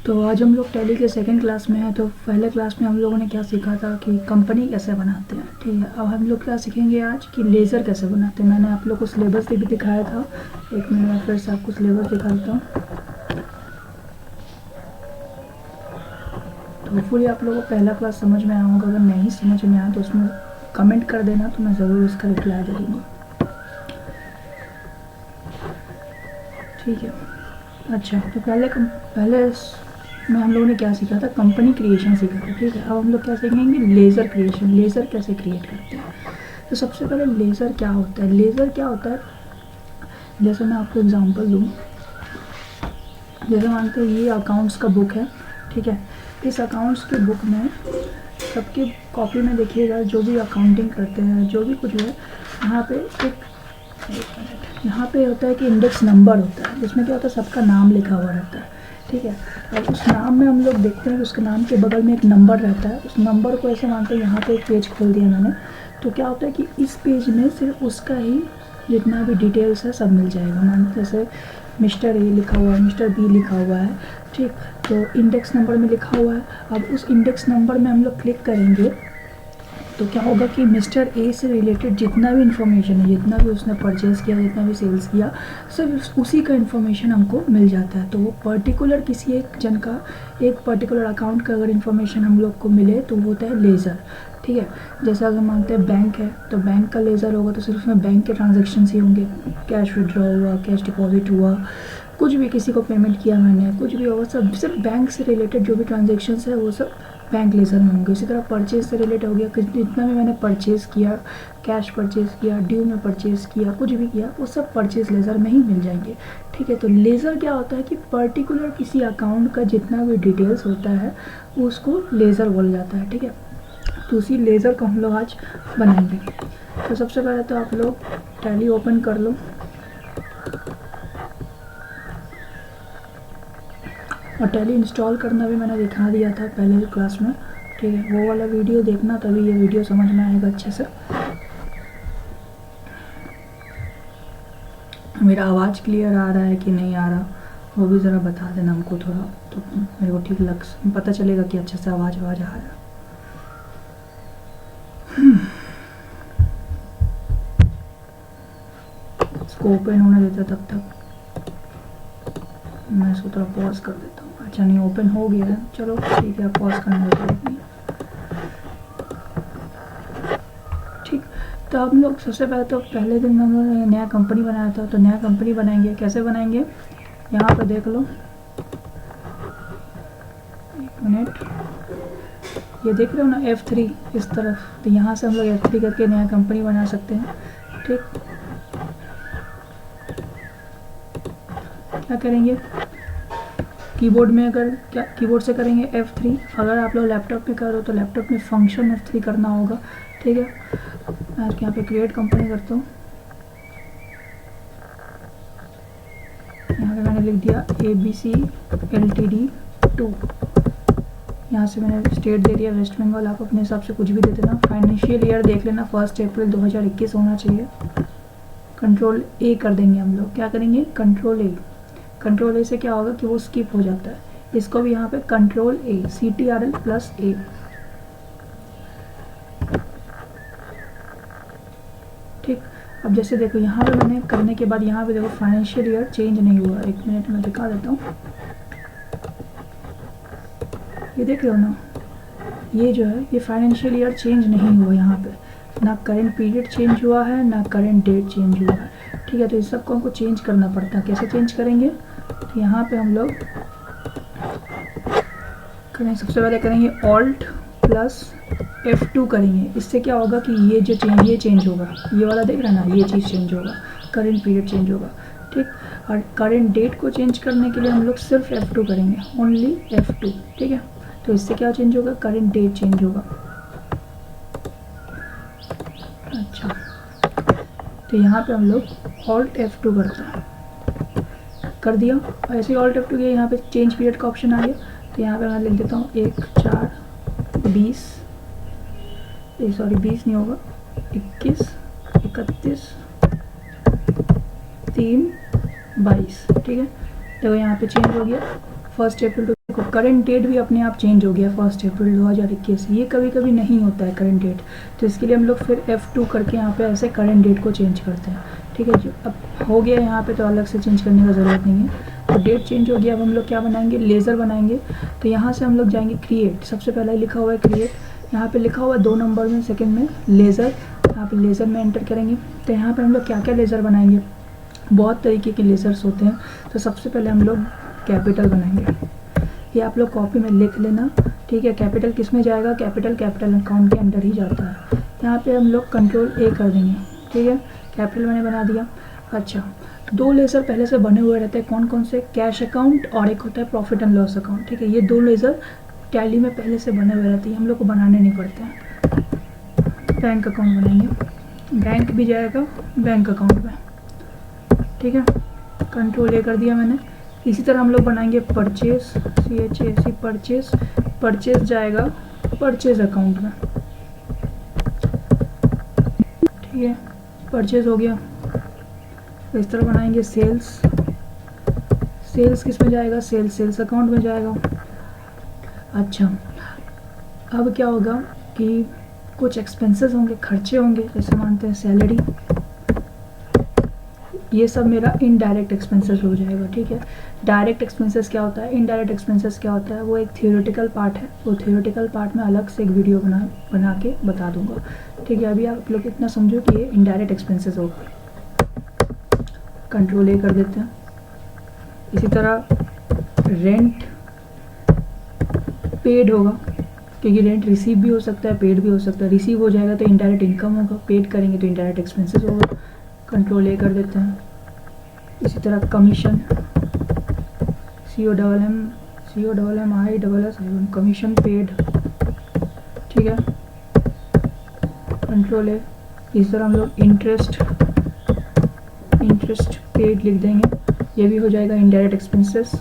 तो आज हम लोग टैली के सेकंड क्लास में हैं। तो पहले क्लास में हम लोगों ने क्या सीखा था कि कंपनी कैसे बनाते हैं, ठीक है। अब हम लोग क्या सीखेंगे आज कि लेज़र कैसे बनाते हैं। मैंने आप लोग को सिलेबस भी दिखाया था, एक मिनट में फिर से आपको सिलेबस दिखाता हूँ। तो होपफुली आप लोगों को पहला क्लास समझ में आया होगा। अगर नहीं समझ में आया तो उसमें कमेंट कर देना, तो मैं ज़रूर इसका रिप्लाई दे दूँगा, ठीक है। अच्छा, तो पहले में हम लोगों ने क्या सीखा था, कंपनी क्रिएशन सीखा था, ठीक है। अब हम लोग क्या सीखेंगे, लेज़र क्रिएशन, लेज़र कैसे क्रिएट करते हैं। तो सबसे पहले लेज़र क्या होता है, लेज़र क्या होता है, जैसे मैं आपको एग्जांपल दूँ। जैसे मानते हैं ये अकाउंट्स का बुक है, ठीक है। इस अकाउंट्स के बुक में सबकी कॉपी में देखिएगा, जो भी अकाउंटिंग करते हैं, जो भी कुछ है, यहाँ पे एक मिनट, यहाँ पे होता है कि इंडेक्स नंबर होता है, जिसमें क्या होता है, सबका नाम लिखा हुआ रहता है, ठीक है। और उस नाम में हम लोग देखते हैं कि उसके नाम के बगल में एक नंबर रहता है। उस नंबर को ऐसे मानते हैं, यहाँ पे एक पेज खोल दिया मैंने, तो क्या होता है कि इस पेज में सिर्फ उसका ही जितना भी डिटेल्स है सब मिल जाएगा। मान जैसे मिस्टर ए लिखा हुआ है, मिस्टर बी लिखा हुआ है, ठीक। तो इंडेक्स नंबर में लिखा हुआ है। अब उस इंडेक्स नंबर में हम लोग क्लिक करेंगे तो क्या होगा कि मिस्टर ए से रिलेटेड जितना भी इन्फॉर्मेशन है, जितना भी उसने परचेज़ किया, जितना भी सेल्स किया, सब उसी का इन्फॉर्मेशन हमको मिल जाता है। तो वो पर्टिकुलर किसी एक जन का, एक पर्टिकुलर अकाउंट का अगर इन्फॉर्मेशन हम लोग को मिले तो वो होता है लेज़र, ठीक है। जैसे अगर मानते हैं बैंक है, तो बैंक का लेज़र होगा तो सिर्फ उसमें बैंक के ट्रांजेक्शन ही होंगे, कैश विड्रॉ हुआ, कैश डिपॉजिट हुआ, कुछ भी किसी को पेमेंट किया मैंने, कुछ भी होगा, सब सिर्फ बैंक से रिलेटेड जो भी ट्रांजेक्शन्स है वो सब बैंक लेज़र में होंगे। इसी तरह परचेज से रिलेटेड हो गया कि जितना भी मैंने परचेज़ किया, कैश परचेज़ किया, ड्यू में परचेज़ किया, कुछ भी किया, वो सब परचेज़ लेज़र में ही मिल जाएंगे, ठीक है। तो लेज़र क्या होता है कि पर्टिकुलर किसी अकाउंट का जितना भी डिटेल्स होता है उसको लेज़र बोला जाता है, ठीक है। तो उसी लेज़र को हम लोग आज बनाएंगे। तो सबसे पहले तो आप लोग टैली ओपन कर लो, और टैली इंस्टॉल करना भी मैंने दिखा दिया था पहले क्लास में, ठीक है। वो वाला वीडियो देखना, तभी ये वीडियो समझ में आएगा अच्छे से। मेरा आवाज़ क्लियर आ रहा है कि नहीं आ रहा, वो भी ज़रा बता देना हमको थोड़ा, तो मेरे को ठीक पता चलेगा कि अच्छे से आवाज़ आ रहा है। इसको ओपन होने देता तब तक मैं इसको थोड़ा पॉज कर देता हूँ। अच्छा, नहीं ओपन हो गया है, चलो ठीक है, पॉज करने देते हैं, ठीक। तो हम लोग सबसे पहले तो पहले दिन हम लोगों ने नया कंपनी बनाया था, तो नया कंपनी बनाएंगे, कैसे बनाएंगे, यहाँ पे देख लो, एक मिनट, ये देख रहे हो ना F3 इस तरफ, तो यहाँ से हम लोग F3 करके नया कंपनी बना सकते हैं, ठीक। क्या करेंगे, कीबोर्ड में अगर क्या कीबोर्ड से करेंगे F3, अगर आप लोग लैपटॉप में करो तो लैपटॉप में फंक्शन F3 करना होगा, ठीक है। मैं यहाँ पे क्रिएट कंपनी करता हूँ, यहाँ पे मैंने लिख दिया ABC Ltd 2, यहाँ से मैंने स्टेट दे दिया वेस्ट बंगाल, आप अपने हिसाब से कुछ भी दे देना। फाइनेंशियल ईयर देख लेना 1 अप्रैल 2021 होना चाहिए। कंट्रोल A कर देंगे हम लोग, क्या करेंगे, कंट्रोल ए से क्या होगा कि वो स्किप हो जाता है। इसको भी यहाँ पे कंट्रोल A, CTRL+A, ठीक। अब जैसे देखो यहाँ पे मैंने करने के बाद यहाँ पे देखो फाइनेंशियल ईयर चेंज नहीं हुआ। एक मिनट में दिखा देता हूँ, ये देख रहे हो ना, ये जो है ये फाइनेंशियल ईयर चेंज नहीं हुआ, यहाँ पे ना करेंट पीरियड चेंज हुआ है, ना करेंट डेट चेंज हुआ है, ठीक है। तो इस सबको हमको चेंज करना पड़ता है। कैसे चेंज करेंगे, तो यहाँ पे हम लोग करेंगे, सबसे पहले करेंगे Alt+F2 करेंगे। इससे क्या होगा कि ये जो ये चेंज होगा, ये वाला देख रहे हैं ना, ये चीज़ चेंज होगा, करेंट पीरियड चेंज होगा, ठीक। और करेंट डेट को चेंज करने के लिए हम लोग सिर्फ F2 करेंगे, ओनली F2, ठीक है। तो इससे क्या चेंज होगा, करेंट डेट चेंज होगा। अच्छा, तो यहाँ पे हम लोग Alt+F2 करते हैं, कर दिया। ऐसे ही Alt+F2 किया, यहाँ पे चेंज पीरियड का ऑप्शन आ गया, तो यहाँ पे मैं लिख देता हूँ 1/4/20, सॉरी 20 नहीं होगा, 21, 31, 3/22, ठीक है। देखो यहाँ पे चेंज हो गया, 1 अप्रैल देखो करंट डेट भी अपने आप चेंज हो गया 1 अप्रैल 2021। ये कभी कभी नहीं होता है करंट डेट, तो इसके लिए हम लोग फिर F2 करके यहाँ पे ऐसे करंट डेट को चेंज करते हैं। ठीक है, जो अब हो गया यहाँ पे तो अलग से चेंज करने का ज़रूरत नहीं है। तो डेट चेंज हो गया, अब हम लोग क्या बनाएंगे, लेज़र बनाएंगे। तो यहाँ से हम लोग जाएंगे क्रिएट, सबसे पहला ही लिखा हुआ है क्रिएट, यहाँ पे लिखा हुआ है 2 नंबर में सेकंड में लेज़र, यहाँ पे लेज़र में एंटर करेंगे। तो यहाँ पे हम लोग क्या क्या लेज़र बनाएंगे, बहुत तरीके के लेज़र्स होते हैं। तो सबसे पहले हम लोग कैपिटल बनाएंगे, ये आप लोग कॉपी में लिख लेना। ठीक है, कैपिटल किस में जाएगा, कैपिटल अकाउंट के अंदर ही जाता है। यहाँ पे हम लोग कंट्रोल A कर देंगे। ठीक है, कैपिटल मैंने बना दिया। अच्छा, 2 लेज़र पहले से बने हुए रहते हैं, कौन कौन से, कैश अकाउंट और एक होता है प्रॉफिट एंड लॉस अकाउंट। ठीक है, ये 2 लेज़र टैली में पहले से बने हुए रहते हैं, हम लोग को बनाने नहीं पड़ते हैं। बैंक अकाउंट बनाएंगे, बैंक भी जाएगा बैंक अकाउंट में। ठीक है, कंट्रोल A कर दिया मैंने। इसी तरह हम लोग बनाएंगे परचेज, CHAC परचेज, परचेज जाएगा परचेज अकाउंट में। ठीक है, परचेज हो गया। इस तरह बनाएंगे सेल्स, सेल्स किस में जाएगा, सेल्स अकाउंट में जाएगा। अच्छा, अब क्या होगा कि कुछ एक्सपेंसेस होंगे, खर्चे होंगे, जैसे मानते हैं सैलरी, ये सब मेरा इनडायरेक्ट एक्सपेंसेस हो जाएगा। ठीक है, डायरेक्ट एक्सपेंसेस क्या होता है, इनडायरेक्ट एक्सपेंसेस क्या होता है, वो एक थियोरेटिकल पार्ट है, वो थियोरेटिकल पार्ट में अलग से एक वीडियो बना के बता दूंगा। ठीक है, अभी आप लोग इतना समझो कि ये इनडायरेक्ट एक्सपेंसेस होगा। कंट्रोल A कर देते हैं। इसी तरह रेंट पेड होगा, क्योंकि रेंट रिसीव भी हो सकता है, पेड भी हो सकता है। रिसीव हो जाएगा तो इनडायरेक्ट इनकम होगा, पेड करेंगे तो इनडायरेक्ट एक्सपेंसेस होगा। कंट्रोल A कर देते हैं। इसी तरह कमीशन, COMMISS कमीशन पेड। ठीक है, कंट्रोल A। इस तरह हम लोग इंटरेस्ट पेड लिख देंगे, ये भी हो जाएगा इनडायरेक्ट एक्सपेंसेस।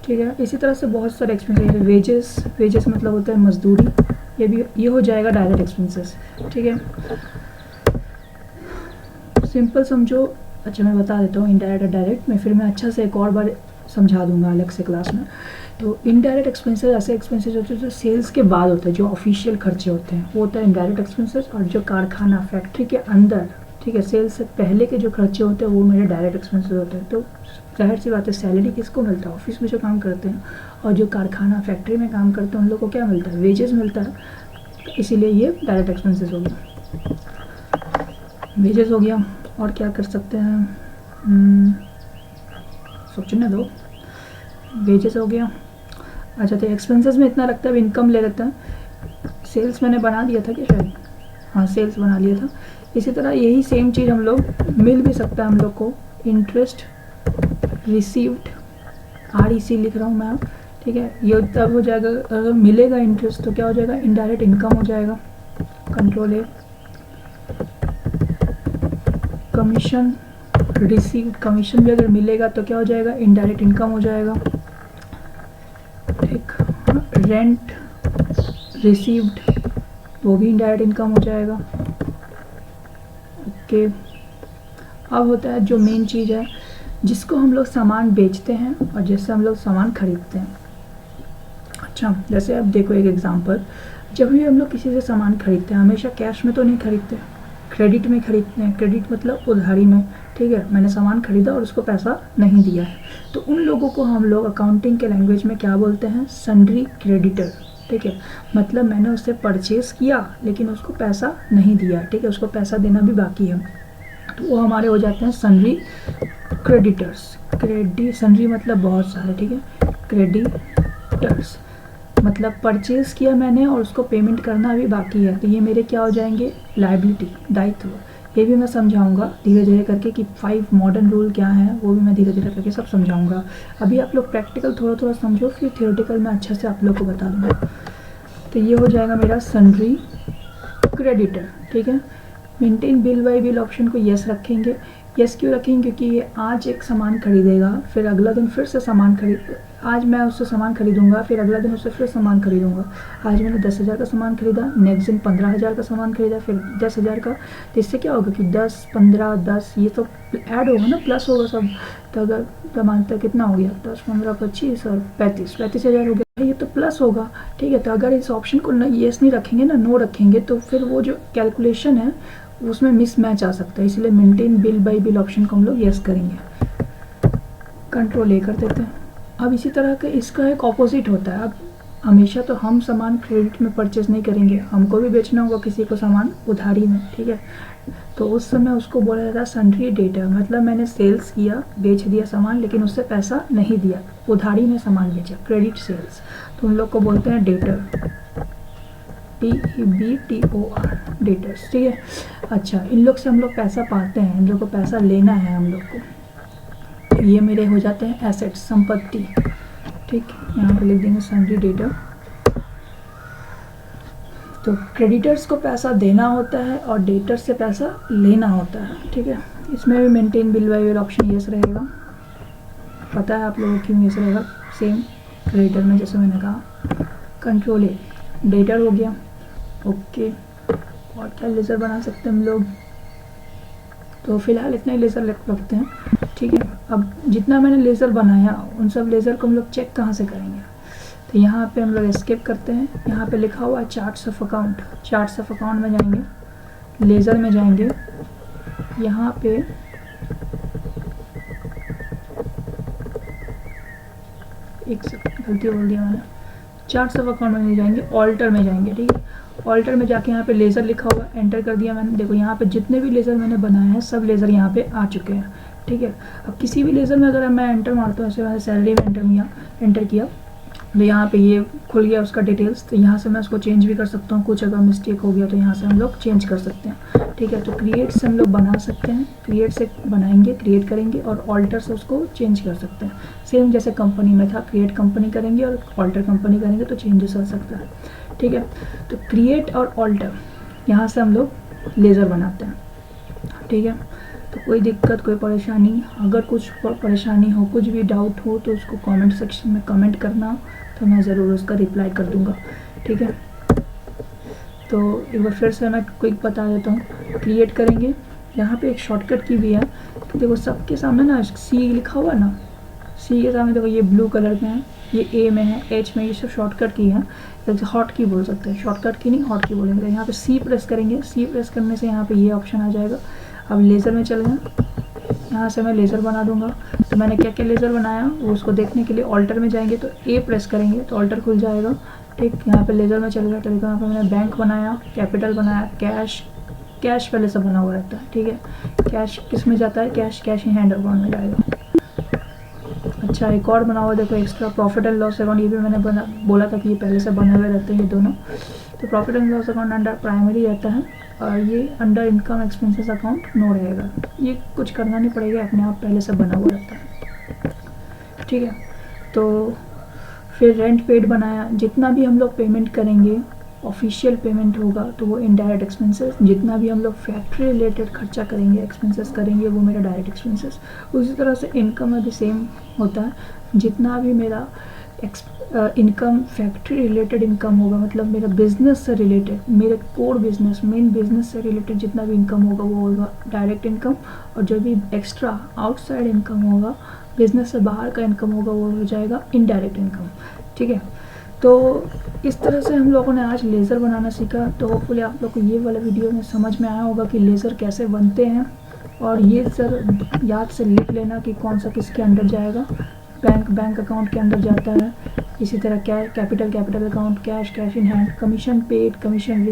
ठीक है, इसी तरह से बहुत सारे एक्सपेंसेस। वेजेस मतलब होता है मजदूरी, ये हो जाएगा डायरेक्ट एक्सपेंसेस। ठीक है, सिंपल समझो। अच्छा, मैं बता देता हूँ इनडायरेक्ट और डायरेक्ट में, फिर मैं अच्छा से एक और बार समझा दूंगा अलग से क्लास में। तो इनडायरेक्ट एक्सपेंसेस ऐसे एक्सपेंसेस होते हैं जो सेल्स के बाद होते हैं, जो ऑफिशियल खर्चे होते हैं, वो होता है इनडायरेक्ट एक्सपेंसेस। और जो कारखाना फैक्ट्री के अंदर, ठीक है, सेल्स से पहले के जो खर्चे होते हैं वो मेरे डायरेक्ट एक्सपेंसेस होते हैं। तो जाहिर सी बात है, सैलरी किसको मिलता है, ऑफिस में जो काम करते हैं, और जो कारखाना फैक्ट्री में काम करते हैं उन लोगों को क्या मिलता है, वेजेस मिलता है। इसीलिए ये डायरेक्ट एक्सपेंसेस हो गया, वेजेस हो गया। और क्या कर सकते हैं, सोचने दो। वेजेस हो गया। अच्छा, तो एक्सपेंसेस में इतना रखता है, इनकम ले लेता है। सेल्स मैंने बना दिया था क्या शायद, हाँ सेल्स बना लिया था। इसी तरह यही सेम चीज़ हम लोग मिल भी सकता है हम लोग को, इंटरेस्ट रिसीव्ड, REC लिख रहा हूँ मैं। ठीक है, ये तब हो जाएगा अगर मिलेगा इंटरेस्ट, तो क्या हो जाएगा, इनडायरेक्ट इनकम हो जाएगा। Control A। Commission received, commission भी अगर मिलेगा तो क्या हो जाएगा, इनडायरेक्ट इनकम हो जाएगा। ठीक, रेंट रिसीव्ड, वो भी इनडायरेक्ट इनकम हो जाएगा। ओके, अब होता है जो मेन चीज़ है, जिसको हम लोग सामान बेचते हैं और जिससे हम लोग सामान खरीदते हैं। अच्छा, जैसे अब देखो एक एग्जांपल, जब भी हम लोग किसी से सामान खरीदते हैं, हमेशा कैश में तो नहीं खरीदते, क्रेडिट में खरीदते हैं। क्रेडिट मतलब उधारी में। ठीक है, मैंने सामान खरीदा और उसको पैसा नहीं दिया है, तो उन लोगों को हम लोग अकाउंटिंग के लैंग्वेज में क्या बोलते हैं, सन्ड्री क्रेडिटर। ठीक है, मतलब मैंने उससे परचेज किया लेकिन उसको पैसा नहीं दिया। ठीक है, उसको पैसा देना भी बाकी है, तो वो हमारे हो जाते हैं सन्ड्री क्रेडिटर्स। सन्ड्री मतलब बहुत सारे। ठीक है, क्रेडिटर्स मतलब परचेज किया मैंने और उसको पेमेंट करना भी बाकी है, तो ये मेरे क्या हो जाएंगे, लायबिलिटी, दायित्व। ये भी मैं समझाऊंगा धीरे धीरे करके कि 5 मॉडर्न रूल क्या है, वो भी मैं धीरे धीरे करके सब समझाऊंगा। अभी आप लोग प्रैक्टिकल थोड़ा थोड़ा समझो, फिर थियोरेटिकल में अच्छा से आप लोग को बता दूंगा। तो ये हो जाएगा मेरा सन्ड्री क्रेडिटर। ठीक है, maintain bill bye bill option को यस रखेंगे। यस क्यों रखेंगे, क्योंकि ये आज एक सामान खरीदेगा, फिर अगला दिन फिर से सामान आज मैं उससे सामान खरीदूंगा, फिर अगला दिन उससे फिर सामान खरीदूंगा। आज मैंने 10,000 का सामान खरीदा, नेक्स्ट दिन 15,000 का सामान खरीदा, फिर 10,000 का। तो इससे क्या होगा कि 10, 15, 10 ये तो ऐड होगा ना, प्लस होगा सब। तो अगर टमाटर कितना हो गया, 10, 15, 25 और 35,000 हो गया, ये तो प्लस होगा। ठीक है, तो अगर इस ऑप्शन को येस नहीं रखेंगे ना, नो रखेंगे, तो फिर वो जो कैलकुलेशन है उसमें मिसमैच आ सकता है। इसलिए maintain bill bye bill option को हम लोग येस करेंगे। कंट्रोल ए कर देते हैं। अब इसी तरह का इसका एक ऑपोजिट होता है। अब हमेशा तो हम सामान क्रेडिट में परचेज नहीं करेंगे, हमको भी बेचना होगा किसी को सामान उधारी में। ठीक है, तो उस समय उसको बोला जाता है सन्ड्री डेटर, मतलब मैंने सेल्स किया, बेच दिया सामान, लेकिन उससे पैसा नहीं दिया, उधारी में सामान बेचा, क्रेडिट सेल्स। तो उन लोग को बोलते हैं डेटर, DEBTOR, डेटर्स। ठीक है, अच्छा, इन लोग से हम लोग पैसा पाते हैं, इन लोग को पैसा लेना है हम लोग को। ये मेरे हो जाते हैं एसेट्स, संपत्ति। ठीक, यहाँ पे लिख देंगे सन्ड्री डेटर। तो क्रेडिटर्स को पैसा देना होता है और डेटर्स से पैसा लेना होता है। ठीक है, इसमें भी maintain bill bye bill option yes रहेगा। पता है आप लोगों को क्यों येस रहेगा, सेम क्रेडिटर में जैसे मैंने कहा। कंट्रोल ए, डेटर हो गया। ओके, और क्या लेज़र बना सकते हैं हम लोग, तो फिलहाल इतना ही लेज़र रखते हैं। ठीक है, अब जितना मैंने लेज़र बनाया उन सब लेज़र को हम लोग चेक कहाँ से करेंगे, तो यहाँ पे हम लोग एस्केप करते हैं। यहाँ पे लिखा हुआ है charts of account, charts of account में जाएंगे, लेज़र में जाएंगे, यहाँ पे एक सेकंड गलती बोल दिया मैंने, चार्ट्स ऑफ अकाउंट में नहीं जाएंगे, ऑल्टर में जाएंगे। ठीक है, ऑल्टर में जाके यहाँ पे लेज़र लिखा हुआ एंटर कर दिया मैंने। देखो यहाँ पे जितने भी लेज़र मैंने बनाए हैं सब लेज़र यहाँ पे आ चुके हैं। ठीक है, अब किसी भी लेज़र में अगर मैं एंटर मारता हूँ, जैसे मैंने सैलरी में एंटर किया, तो यहाँ पे ये खुल गया उसका डिटेल्स। तो यहाँ से मैं उसको चेंज भी कर सकता हूँ, कुछ अगर मिस्टेक हो गया तो यहाँ से हम लोग चेंज कर सकते हैं। ठीक है, तो क्रिएट से हम लोग बना सकते हैं, क्रिएट से बनाएंगे, क्रिएट करेंगे, और ऑल्टर से उसको चेंज कर सकते हैं। सेम जैसे कंपनी में था, क्रिएट कंपनी करेंगे और ऑल्टर कंपनी करेंगे तो चेंजेस हो सकता है। ठीक है, तो क्रिएट और ऑल्टर यहाँ से हम लोग लेज़र बनाते हैं। ठीक है, तो कोई दिक्कत, कोई परेशानी, अगर कुछ परेशानी हो, कुछ भी डाउट हो तो उसको कमेंट सेक्शन में कमेंट करना, तो मैं ज़रूर उसका रिप्लाई कर दूंगा। ठीक है, तो एक बार फिर से मैं क्विक बता देता हूँ। क्रिएट करेंगे, यहाँ पे एक शॉर्टकट की भी है। देखो सबके सामने ना सी लिखा हुआ ना, सी के सामने देखो ये ब्लू कलर में है, ये ए में है, एच में, ये सब शॉर्टकट की है। हॉट की बोल सकते हैं, शॉर्टकट की नहीं हॉट की बोलेंगे। यहाँ पे सी प्रेस करेंगे, सी प्रेस करने से यहाँ पे ये ऑप्शन आ जाएगा। अब लेज़र में चल गए, यहाँ से मैं लेज़र बना दूंगा। तो मैंने क्या क्या लेज़र बनाया वो उसको देखने के लिए ऑल्टर में जाएंगे, तो ए प्रेस करेंगे तो ऑल्टर खुल जाएगा। ठीक, यहाँ पे लेज़र में चल गया। तो देखो यहाँ पे मैंने बैंक बनाया, कैपिटल बनाया, कैश पहले से बना हुआ रहता है। ठीक है, कैश किस में जाता है, कैश इन हैंड अकाउंट में जाएगा। अच्छा, एक और बना हुआ देखो, extra profit and loss account, ये भी मैंने बोला था कि ये पहले से बने हुए रहते हैं ये दोनों। तो profit and loss account under primary रहता है, और ये under income expenses account no रहेगा। ये कुछ करना नहीं पड़ेगा, अपने आप पहले से बना हुआ रहता है। ठीक है, तो फिर रेंट पेड बनाया, जितना भी हम लोग पेमेंट करेंगे ऑफिशियल पेमेंट होगा तो वो इनडायरेक्ट एक्सपेंसेस, जितना भी हम लोग फैक्ट्री रिलेटेड खर्चा करेंगे, एक्सपेंसेस करेंगे, वो मेरा डायरेक्ट एक्सपेंसेस। उसी तरह से इनकम में भी सेम होता है, जितना भी मेरा इनकम फैक्ट्री रिलेटेड इनकम होगा, मतलब मेरा बिजनेस से रिलेटेड, मेरे कोर बिजनेस, मेन बिजनेस से रिलेटेड जितना भी इनकम होगा वो होगा डायरेक्ट इनकम, और जो भी एक्स्ट्रा आउटसाइड इनकम होगा, बिजनेस से बाहर का इनकम होगा, वो हो जाएगा इनडायरेक्ट इनकम। ठीक है, तो इस तरह से हम लोगों ने आज लेज़र बनाना सीखा। तो होपफुली आप लोग को ये वाला वीडियो में समझ में आया होगा कि लेज़र कैसे बनते हैं, और ये सर याद से लिख लेना कि कौन सा किसके अंडर जाएगा। बैंक अकाउंट के अंदर जाता है, इसी तरह capital account, cash in hand, commission paid, commission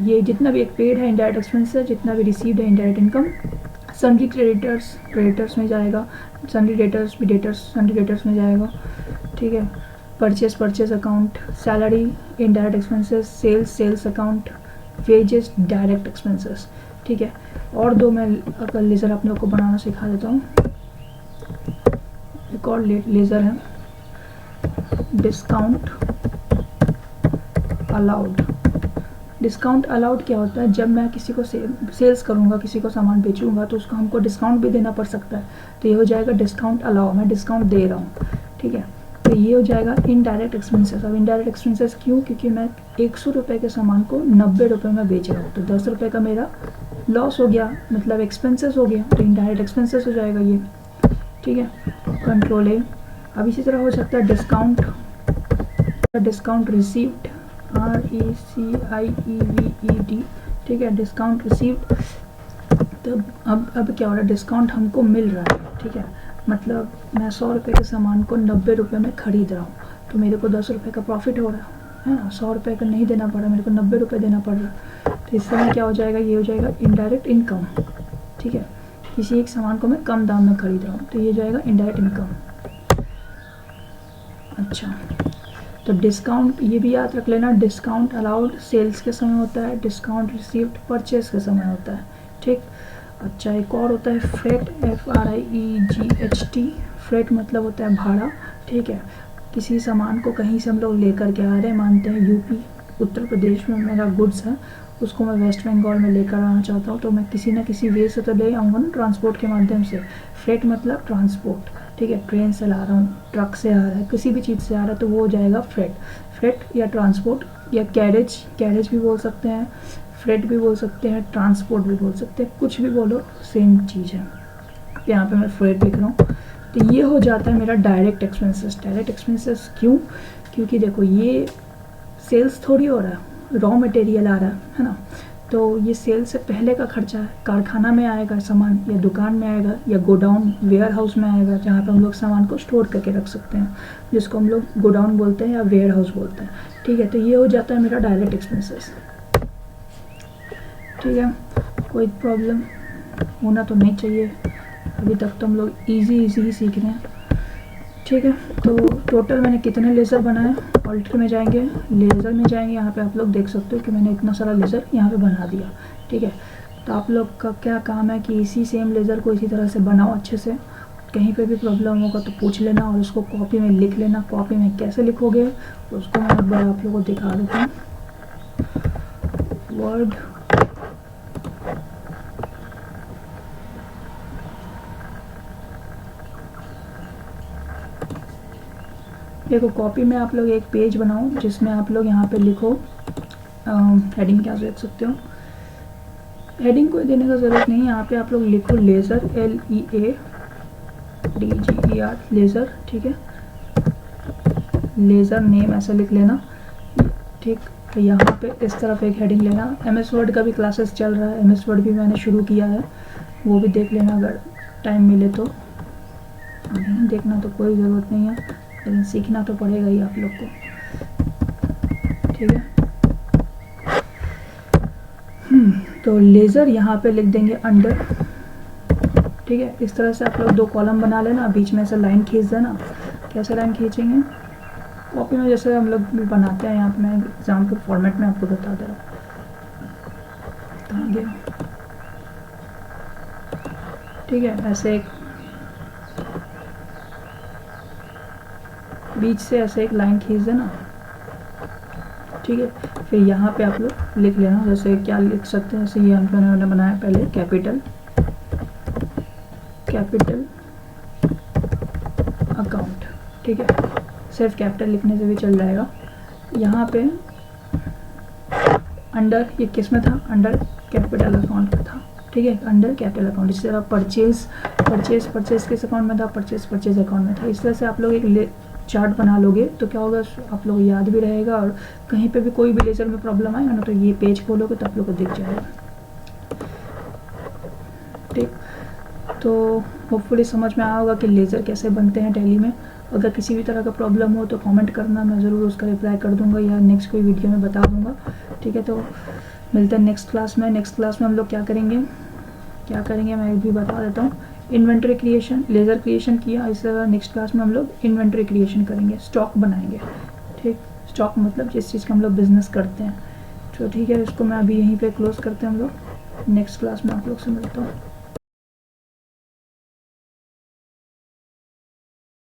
ये जितना भी एक पेड है इंडायरेक्ट एक्सपेंस है, जितना भी रिसीव्ड है इंडायरेक्ट इनकम। सन्ड्री क्रेडिटर्स में जाएगा, सन्ड्री डेटर्स में जाएगा। ठीक है, purchase account, salary indirect expenses, sales account, wages direct expenses. ठीक है, और दो मैं अगर लेज़र आप लोग को बनाना सिखा देता हूँ। एक और लेज़र है डिस्काउंट अलाउड। डिस्काउंट अलाउड क्या होता है, जब मैं किसी को सेल्स करूँगा, किसी को सामान बेचूंगा तो उसको हमको डिस्काउंट भी देना पड़ सकता है, तो ये हो जाएगा डिस्काउंट अलाउ, मैं डिस्काउंट दे रहा हूँ। ठीक है, तो ये हो जाएगा इनडायरेक्ट एक्सपेंसेस। अब इनडायरेक्ट एक्सपेंसेस क्यों? क्योंकि मैं 100 रुपये के सामान को 90 रुपये में बेच रहा हूँ, तो 10 रुपये का मेरा लॉस हो गया, मतलब एक्सपेंसेस हो गया, तो इनडायरेक्ट एक्सपेंसेस हो जाएगा ये। ठीक है, कंट्रोल ए। अब इसी तरह हो सकता है डिस्काउंट, डिस्काउंट रिसीव्ड, RECIEVED। ठीक है, डिस्काउंट रिसीव्ड। तो अब क्या हो रहा है, डिस्काउंट हमको मिल रहा है। ठीक है, मतलब मैं 100 रुपये के सामान को 90 रुपये में ख़रीद रहा हूँ, तो मेरे को 10 रुपये का प्रॉफिट हो रहा है ना। 100 रुपये का नहीं देना पड़ रहा, मेरे को 90 रुपये देना पड़ रहा। तो इस समय क्या हो जाएगा, ये हो जाएगा इनडायरेक्ट इनकम। ठीक है, किसी एक सामान को मैं कम दाम में ख़रीद रहा हूँ, तो ये जाएगा इनडायरेक्ट इनकम। अच्छा, तो डिस्काउंट ये भी याद रख लेना, डिस्काउंट अलाउड सेल्स के समय होता है, डिस्काउंट रिसीव्ड परचेस के समय होता है। ठीक। अच्छा, एक और होता है फ्रेट, FRIEGHT। फ्रेट मतलब होता है भाड़ा। ठीक है, किसी सामान को कहीं से हम लोग लेकर के आ रहे हैं, मानते हैं यूपी उत्तर प्रदेश में मेरा गुड्स है, उसको मैं वेस्ट बंगाल में लेकर आना चाहता हूँ, तो मैं किसी ना किसी वे से तो ले आऊँगा ना, ट्रांसपोर्ट के माध्यम से। फ्रेट मतलब ट्रांसपोर्ट। ठीक है, ट्रेन से ला रहा हूँ, ट्रक से आ रहा है, किसी भी चीज़ से आ रहा है, तो वो हो जाएगा फ्रेट। फ्रेट या ट्रांसपोर्ट या कैरेज, कैरेज भी बोल सकते हैं, फ्रेट भी बोल सकते हैं, ट्रांसपोर्ट भी बोल सकते हैं, कुछ भी बोलो सेम चीज़ है। यहाँ पे मैं फ्रेट लिख रहा हूँ। तो ये हो जाता है मेरा डायरेक्ट एक्सपेंसेस। डायरेक्ट एक्सपेंसेस क्यों? क्योंकि देखो ये सेल्स थोड़ी हो रहा है, रॉ मटेरियल आ रहा है ना, तो ये सेल से पहले का खर्चा है। कारखाना में आएगा सामान, या दुकान में आएगा, या गोडाउन वेयर हाउस में आएगा, जहाँ पे हम लोग सामान को स्टोर करके रख सकते हैं, जिसको हम लोग गोडाउन बोलते हैं या वेयर हाउस बोलते हैं। ठीक है, तो ये हो जाता है मेरा डायरेक्ट एक्सपेंसेस। ठीक है, कोई प्रॉब्लम होना तो नहीं चाहिए, अभी तक तो हम लोग इजी ही सीख रहे हैं। ठीक है, तो टोटल मैंने कितने लेज़र बनाए, ऑल्टर में जाएंगे, लेज़र में जाएंगे, यहाँ पे आप लोग देख सकते हो कि मैंने इतना सारा लेज़र यहाँ पे बना दिया। ठीक है, तो आप लोग का क्या काम है कि इसी सेम लेज़र को इसी तरह से बनाओ अच्छे से। कहीं पे भी प्रॉब्लम होगा तो पूछ लेना, और उसको कॉपी में लिख लेना। कॉपी में कैसे लिखोगे उसको मैं एक बार आप लोगों को दिखा देता हूँ। वर्ड, देखो कॉपी में आप लोग एक पेज बनाओ जिसमें आप लोग यहाँ पे लिखो, हेडिंग क्या देख सकते हो, हेडिंग कोई देने का ज़रूरत नहीं है, यहाँ पे आप लोग लिखो लेज़र, LEADGER, लेज़र। ठीक है, लेज़र नेम ऐसा लिख लेना। ठीक, यहाँ पे इस तरफ एक हेडिंग लेना। MS वर्ड का भी क्लासेस चल रहा है, MS वर्ड भी मैंने शुरू किया है, वो भी देख लेना अगर टाइम मिले तो। नहीं देखना तो कोई ज़रूरत नहीं है, लेकिन सीखना तो पड़ेगा ही आप लोग को। ठीक है, तो लेज़र यहाँ पे लिख देंगे अंडर। ठीक है, इस तरह से आप लोग 2 कॉलम बना लेना, बीच में से लाइन खींच देना। कैसे लाइन खींचेंगे, कॉपी में जैसे हम लोग बनाते हैं, यहाँ पे मैं एग्जाम्पल फॉर्मेट में आपको बता दे रहा हूँ। कहाँ गया? ठीक है, ऐसे एक बीच से ऐसे एक लाइन खींच देना। ठीक है, फिर यहाँ पे आप लोग लिख लेना, जैसे क्या लिख सकते हैं, जैसे ये हमने बनाया पहले, कैपिटल अकाउंट। ठीक है, सिर्फ कैपिटल लिखने से भी चल जाएगा। यहाँ पे अंडर, ये किस में था, अंडर कैपिटल अकाउंट में था। ठीक है, अंडर कैपिटल अकाउंट। इसी तरह परचेज किस अकाउंट में था, परचेज अकाउंट में था। इस तरह से आप लोग एक चार्ट बना लोगे तो क्या होगा, आप लोग याद भी रहेगा, और कहीं पे भी कोई भी लेज़र में प्रॉब्लम आएगा ना, तो ये पेज खोलोगे तो आप लोग को दिख जाएगा। ठीक, तो होपफुली समझ में आया होगा कि लेज़र कैसे बनते हैं टैली में। अगर किसी भी तरह का प्रॉब्लम हो तो कमेंट करना, मैं ज़रूर उसका रिप्लाई कर दूंगा, या नेक्स्ट कोई वीडियो में बता दूंगा। ठीक है, तो मिलते हैं नेक्स्ट क्लास में। नेक्स्ट क्लास में हम लोग क्या करेंगे मैं भी बता देता हूँ। इन्वेंट्री क्रिएशन, लेज़र क्रिएशन किया, इस नेक्स्ट क्लास में हम लोग इन्वेंट्री क्रिएशन करेंगे, स्टॉक बनाएंगे। ठीक, स्टॉक मतलब जिस चीज़ का हम लोग बिजनेस करते हैं। तो ठीक है, इसको मैं अभी यहीं पे क्लोज करते हैं हम लोग। नेक्स्ट क्लास में आप लोग से मिलता हूँ।